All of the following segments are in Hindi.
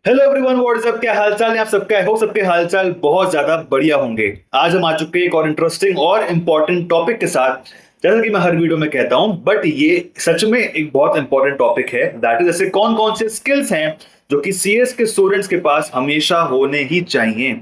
Hello everyone, what's up. क्या हालचाल है आप सबका? आई होप सबके हालचाल बहुत ज्यादा बढ़िया होंगे। आज हम आ चुके हैं एक और इंटरेस्टिंग और इम्पोर्टेंट टॉपिक के साथ। जैसा कि मैं हर वीडियो में कहता हूं, बट ये सच में एक बहुत इंपॉर्टेंट टॉपिक है। दैट इज जैसे कौन कौन से स्किल्स हैं जो कि सीएस के स्टूडेंट्स के पास हमेशा होने ही चाहिए।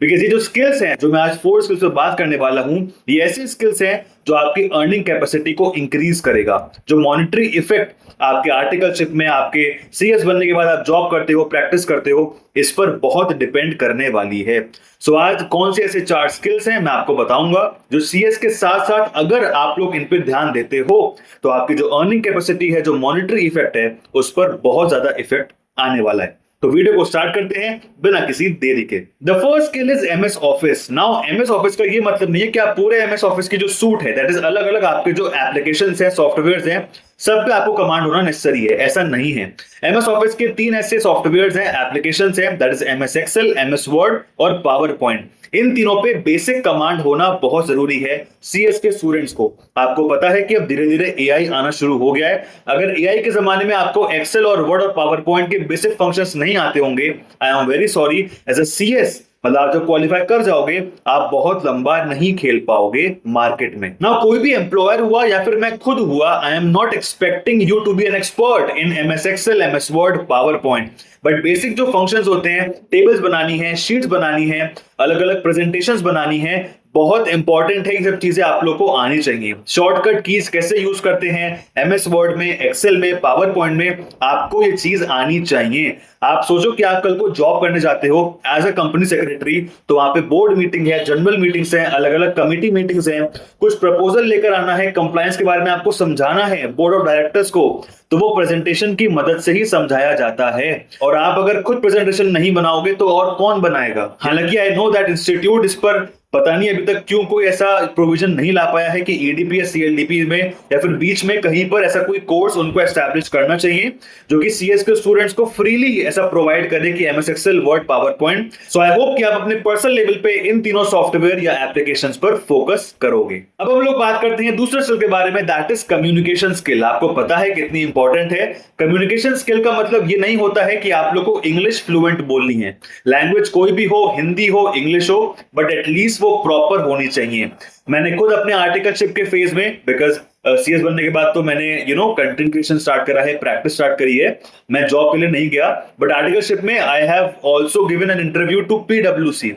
बिकॉज ये जो स्किल्स हैं, जो मैं आज 4 स्किल्स पे बात करने वाला हूं, ये ऐसे स्किल्स हैं जो आपकी अर्निंग कैपेसिटी को इंक्रीज करेगा। जो मॉनिटरी इफेक्ट आपके आर्टिकलशिप में, आपके सीएस बनने के बाद आप जॉब करते हो, प्रैक्टिस करते हो, इस पर बहुत डिपेंड करने वाली है। सो आज कौन से ऐसे 4 स्किल्स हैं मैं आपको बताऊंगा, जो सीएस के साथ साथ अगर आप लोग इन पे ध्यान देते हो तो आपकी जो अर्निंग कैपेसिटी है, जो मॉनिटरी इफेक्ट है, उस पर बहुत ज्यादा इफेक्ट आने वाला है। तो वीडियो को स्टार्ट करते हैं बिना किसी देरी के। The first skill is MS office. Now MS office का ये मतलब नहीं है कि आप पूरे एमएस ऑफिस की जो सूट है, दैट इज अलग अलग आपके जो एप्लीकेशंस हैं, सॉफ्टवेयर्स हैं, सब पे आपको कमांड होना नेसेसरी है, ऐसा नहीं है। एमएस ऑफिस के 3 ऐसे सॉफ्टवेयर्स हैं, एप्लीकेशंस हैं, that is MS Excel, MS Word और पावर पॉइंट। इन तीनों पे बेसिक कमांड होना बहुत जरूरी है सीएस के स्टूडेंट्स को। आपको पता है कि अब धीरे धीरे एआई आना शुरू हो गया है। अगर एआई के जमाने में आपको एक्सेल और वर्ड और पावर पॉइंट के बेसिक फंक्शंस नहीं आते होंगे, I am very sorry, as a CS मतलब आप जब क्वालिफाई कर जाओगे, आप बहुत लंबा नहीं खेल पाओगे मार्केट में। ना कोई भी एम्प्लॉयर हुआ या फिर मैं खुद हुआ, I am not expecting you to be an expert in MS Excel, MS Word, power point. But basic जो फंक्शंस होते हैं, टेबल्स बनानी है, शीट्स बनानी है, अलग अलग प्रेजेंटेशंस बनानी है, बहुत इंपॉर्टेंट है। ये सब चीजें आप लोग को आनी चाहिए। शॉर्टकट कीज कैसे यूज करते हैं एमएस वर्ड में, एक्सेल में, पावर पॉइंट में, आपको ये चीज आनी चाहिए। आप सोचो कि आप कल को जॉब करने जाते हो एज अ कंपनी सेक्रेटरी, तो वहां पे बोर्ड मीटिंग है, जनरल मीटिंग्स हैं, अलग अलग कमिटी मीटिंग्स हैं, कुछ प्रपोजल लेकर आना है, कंप्लायंस के बारे में आपको समझाना है बोर्ड ऑफ डायरेक्टर्स को, तो वो प्रेजेंटेशन की मदद से ही समझाया जाता है। और आप अगर खुद प्रेजेंटेशन नहीं बनाओगे तो और कौन बनाएगा? हालांकि आई नो दैट इंस्टीट्यूट इस पर पता नहीं अभी तक क्यों कोई ऐसा प्रोविजन नहीं ला पाया है कि ईडीपी या सीएलडीपी में या फिर बीच में कहीं पर ऐसा कोई कोर्स उनको एस्टैब्लिश करना चाहिए जो कि सीएस के स्टूडेंट्स को फ्रीली ऐसा प्रोवाइड करे कि MS Excel, Word, power point. So I hope कि आप अपने पर्सनल लेवल पे इन तीनों सॉफ्टवेयर या एप्लीकेशंस पर फोकस करोगे। अब हम लोग बात करते हैं दूसरे स्किल के बारे में, दैट इज कम्युनिकेशन स्किल। आपको पता है कितनी इंपॉर्टेंट है कम्युनिकेशन स्किल का? मतलब ये नहीं होता है कि आप लोग को इंग्लिश फ्लुएंट बोलनी है, लैंग्वेज कोई भी हो, हिंदी हो, इंग्लिश हो, बट एटलीस्ट वो प्रॉपर होनी चाहिए। मैंने खुद अपने आर्टिकलशिप के फेज में, बिकॉज सीएस बनने के बाद तो मैंने कंटेंट क्रिएशन स्टार्ट करा है, प्रैक्टिस स्टार्ट करी है। मैं जॉब के लिए नहीं गया, बट आर्टिकलशिप में I have also given an interview to पीडब्ल्यूसी।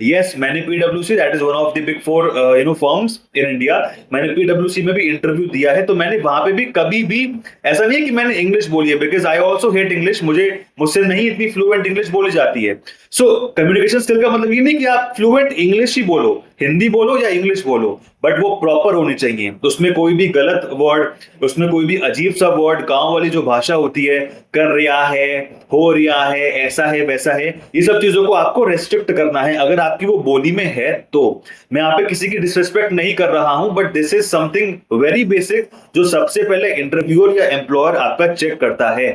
यस, मैंने पीडब्ल्यूसी, that is one of the big 4 firms in India, मैंने पीडब्ल्यूसी में भी इंटरव्यू दिया है। तो मैंने वहां पे भी कभी भी ऐसा नहीं है कि मैंने इंग्लिश बोली है, because I also hate English, मुझसे नहीं इतनी फ्लुएंट इंग्लिश बोली जाती है। सो कम्युनिकेशन स्किल का मतलब ये नहीं कि आप फ्लुएंट इंग्लिश ही बोलो, हिंदी बोलो या इंग्लिश बोलो, बट वो प्रॉपर होनी चाहिए। तो उसमें कोई भी गलत वर्ड, उसमें कोई भी अजीब सा वर्ड, गांव वाली जो भाषा होती है, कर रहा है, हो रहा है, ऐसा है, वैसा है, ये सब चीजों को आपको रेस्ट्रिक्ट करना है अगर आपकी वो बोली में है तो। मैं यहाँ पे किसी की डिसरिस्पेक्ट नहीं कर रहा हूं, but this is something very basic जो सबसे पहले इंटरव्यूअर या एम्प्लॉयर आपका चेक करता है।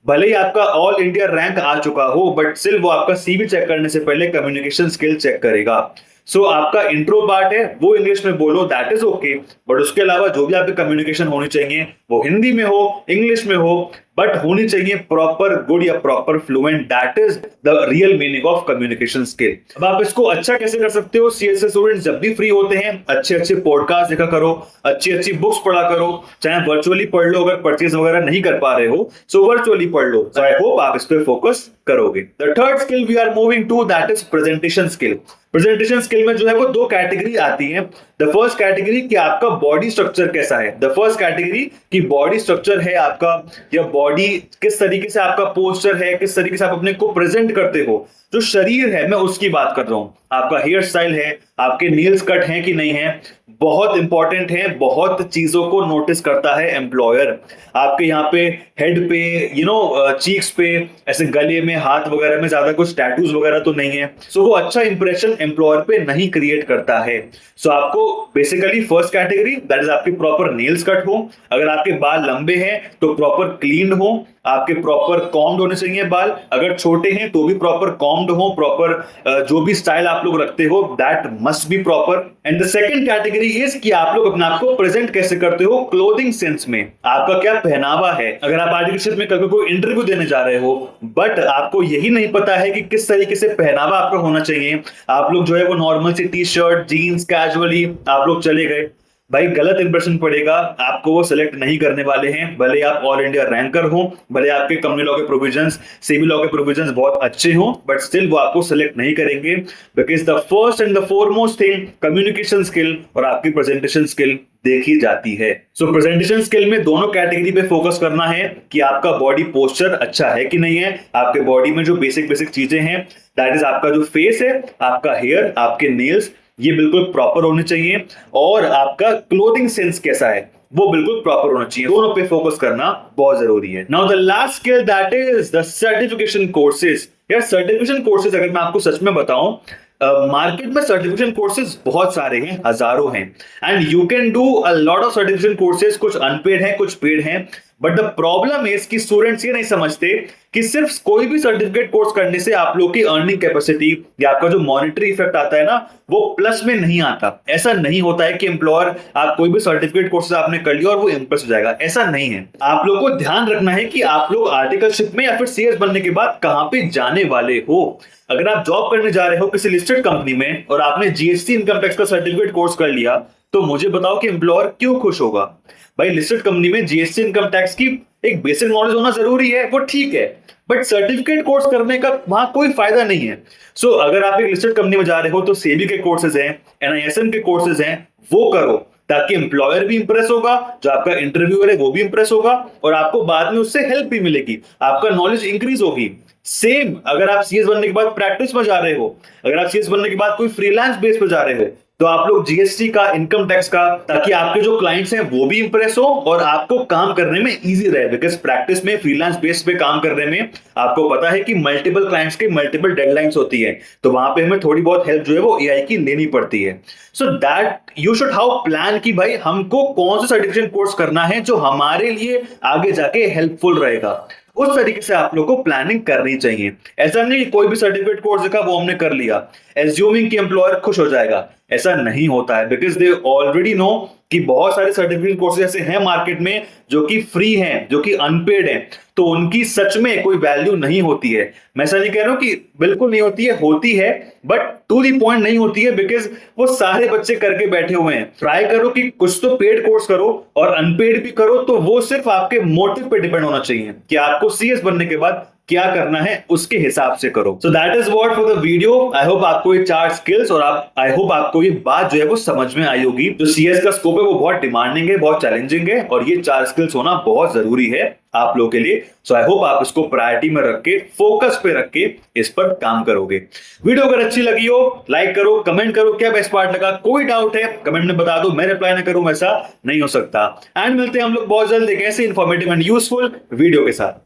भले ही आपका ऑल इंडिया रैंक आ चुका हो, बट स्टिल वो आपका सीवी चेक करने से पहले कम्युनिकेशन स्किल चेक करेगा। सो आपका इंट्रो पार्ट है वो इंग्लिश में बोलो, दैट इज ओके, बट उसके अलावा जो भी आपकी कम्युनिकेशन होनी चाहिए वो हिंदी में हो, इंग्लिश में हो, बट होनी चाहिए प्रॉपर गुड या proper fluent. That is the real meaning of communication skill. अब आप इसको अच्छा कैसे कर सकते हो? सीएसए स्टूडेंट्स जब भी फ्री होते हैं, अच्छे अच्छे पॉडकास्ट देखा करो, अच्छी अच्छी बुक्स पढ़ा करो, चाहे वर्चुअली पढ़ लो, अगर परचेज वगैरह नहीं कर पा रहे हो सो वर्चुअली पढ़ लो। सो आई होप आप इस पे फोकस करोगे। The third skill we are moving to, that is presentation skill. Presentation skill में जो है वो 2 कैटेगरी आती है। द फर्स्ट कैटेगरी कि आपका बॉडी स्ट्रक्चर कैसा है, द फर्स्ट कैटेगरी कि बॉडी स्ट्रक्चर है आपका, या बॉडी किस तरीके से आपका पोस्चर है, किस तरीके से आप अपने को प्रेजेंट करते हो, जो शरीर है, मैं उसकी बात कर रहा हूं। आपका हेयर स्टाइल है, आपके नील्स कट हैं कि नहीं है, बहुत इंपॉर्टेंट है, बहुत चीजों को नोटिस करता है एम्प्लॉयर। आपके यहाँ पे हेड पे, चीक्स पे, ऐसे गले में, हाथ वगैरह में ज्यादा कुछ टैटूज वगैरह तो नहीं है, सो वो अच्छा इंप्रेशन एम्प्लॉयर पे नहीं क्रिएट करता है। सो आपको basically first category that is आपकी प्रॉपर नेल्स कट हो, अगर आपके बाल लंबे हैं तो प्रॉपर क्लीन हो, आपके प्रॉपर कॉम्ड होने चाहिए बाल, अगर छोटे हैं तो भी प्रॉपर कॉम्ड हो, प्रॉपर जो भी स्टाइल आप लोग रखते हो that must be proper. And the second category is कि आप लोग अपने आप को प्रेजेंट कैसे करते हो क्लोथिंग सेंस में, आपका क्या पहनावा है। अगर आप आज के क्षेत्र में कल को इंटरव्यू देने जा रहे हो बट आपको यही नहीं पता है कि किस तरीके से पहनावा आपका होना चाहिए, आप लोग जो है वो नॉर्मल सी टी शर्ट जीन्स कैजुअली आप लोग चले गए, भाई गलत इंप्रेशन पड़ेगा, आपको वो सिलेक्ट नहीं करने वाले हैं। भले आप ऑल इंडिया रैंकर हो, भले आपके कंपनी लॉ के प्रोविजंस सीबी लॉ के प्रोविजंस बहुत अच्छे हो, बट स्टिल वो आपको सिलेक्ट नहीं करेंगे, because the first and the foremost thing communication skill और आपकी प्रेजेंटेशन स्किल देखी जाती है। सो प्रेजेंटेशन स्किल में दोनों कैटेगरी पे फोकस करना है कि आपका बॉडी पोस्चर अच्छा है कि नहीं है, आपके बॉडी में जो बेसिक बेसिक चीजें हैं दैट इज आपका जो फेस है, आपका हेयर, आपके नेल्स, ये बिल्कुल प्रॉपर होने चाहिए, और आपका क्लोथिंग सेंस कैसा है वो बिल्कुल प्रॉपर होना चाहिए। दोनों पे फोकस करना बहुत जरूरी है। Now the last skill that is the certification courses. यार सर्टिफिकेशन कोर्सेज अगर मैं आपको सच में बताऊं, मार्केट में सर्टिफिकेशन कोर्सेज बहुत सारे हैं, हजारों हैं, and you can do a lot of certification courses, कुछ अनपेड हैं कुछ पेड हैं, बट द प्रॉब्लम इज कि स्टूडेंट्स ये नहीं समझते कि सिर्फ कोई भी सर्टिफिकेट कोर्स करने से आप लोग की अर्निंग कैपेसिटी या आपका जो मॉनेटरी इफेक्ट आता है ना वो प्लस में नहीं आता। ऐसा नहीं होता है कि एम्प्लॉयर आप कोई भी सर्टिफिकेट कोर्स आपने कर लिया और वो इंप्रेस हो जाएगा, ऐसा नहीं है। आप लोग को ध्यान रखना है कि आप लोग आर्टिकलशिप में या फिर सीएस बनने के बाद कहां पे जाने वाले हो। अगर आप जॉब करने जा रहे हो किसी लिस्टेड कंपनी में और आपने जीएसटी इनकम टैक्स का सर्टिफिकेट कोर्स कर लिया, तो मुझे बताओ कि एम्प्लॉयर क्यों खुश होगा। भाई लिस्टेड कंपनी में जीएसटी इनकम टैक्स की एक बेसिक नॉलेज होना जरूरी है, वो ठीक है, बट सर्टिफिकेट कोर्स करने का वहां कोई फायदा नहीं है। सो अगर आप एक लिस्टेड कंपनी में जा रहे हो तो सेबी के कोर्सेज हैं, एनआईएसएम के कोर्सेज हैं, वो करो, ताकि एम्प्लॉयर भी इंप्रेस होगा, जो आपका इंटरव्यूअर है वो भी इंप्रेस होगा, और आपको बाद में उससे हेल्प भी मिलेगी, आपका नॉलेज इंक्रीज होगी। सेम अगर आप सीएस बनने के बाद प्रैक्टिस में जा रहे हो, अगर आप सीएस बनने के बाद कोई फ्रीलांस बेस पे जा रहे हो, तो आप लोग जीएसटी का, इनकम टैक्स का, ताकि आपके जो क्लाइंट्स हैं वो भी इंप्रेस हो और आपको काम करने में इजी रहे, बिकॉज प्रैक्टिस में फ्रीलांस बेस पे काम करने में आपको पता है कि मल्टीपल क्लाइंट्स के मल्टीपल डेडलाइंस होती है, तो वहां पे हमें थोड़ी बहुत हेल्प जो है वो एआई की लेनी पड़ती है। So that you should how plan कि भाई हमको कौन सा सर्टिफिकेशन कोर्स करना है जो हमारे लिए आगे जाके हेल्पफुल रहेगा, उस तरीके से आप लोग को प्लानिंग करनी चाहिए। ऐसा नहीं कोई भी सर्टिफिकेट कोर्स देखा वो हमने कर लिया एज्यूमिंग कि एम्प्लॉयर खुश हो जाएगा, ऐसा नहीं होता है, बिकॉज दे ऑलरेडी नो कि बहुत सारे सर्टिफिकेट कोर्सेज ऐसे हैं मार्केट में जो कि फ्री हैं, जो कि अनपेड हैं, तो उनकी सच में कोई वैल्यू नहीं होती है। मैं ऐसा नहीं कह रहा हूं कि बिल्कुल नहीं होती है, होती है, बट टू दी पॉइंट नहीं होती है, बिकॉज वो सारे बच्चे करके बैठे हुए हैं। ट्राई करो कि कुछ तो पेड कोर्स करो और अनपेड भी करो, तो वो सिर्फ आपके मोटिव पे डिपेंड होना चाहिए कि आपको सीएस बनने के बाद क्या करना है, उसके हिसाब से करो। So that is what for the video. I hope आपको ये 4 स्किल्स और आई होप आपको ये बात जो है वो समझ में आई होगी। जो सीएस का स्कोप है वो बहुत डिमांडिंग है, बहुत चैलेंजिंग है, और ये 4 स्किल्स होना बहुत जरूरी है आप लोगों के लिए। सो आई होप आप इसको प्रायोरिटी में रख के, फोकस पे रख के इस पर काम करोगे। वीडियो अगर अच्छी लगी हो लाइक करो, कमेंट करो क्या बेस्ट पार्ट लगा, कोई डाउट है कमेंट में बता दो, मैं रिप्लाई ना करूं ऐसा नहीं हो सकता। एंड मिलते हैं हम लोग बहुत जल्द एक ऐसे इंफॉर्मेटिव एंड यूजफुल वीडियो के साथ।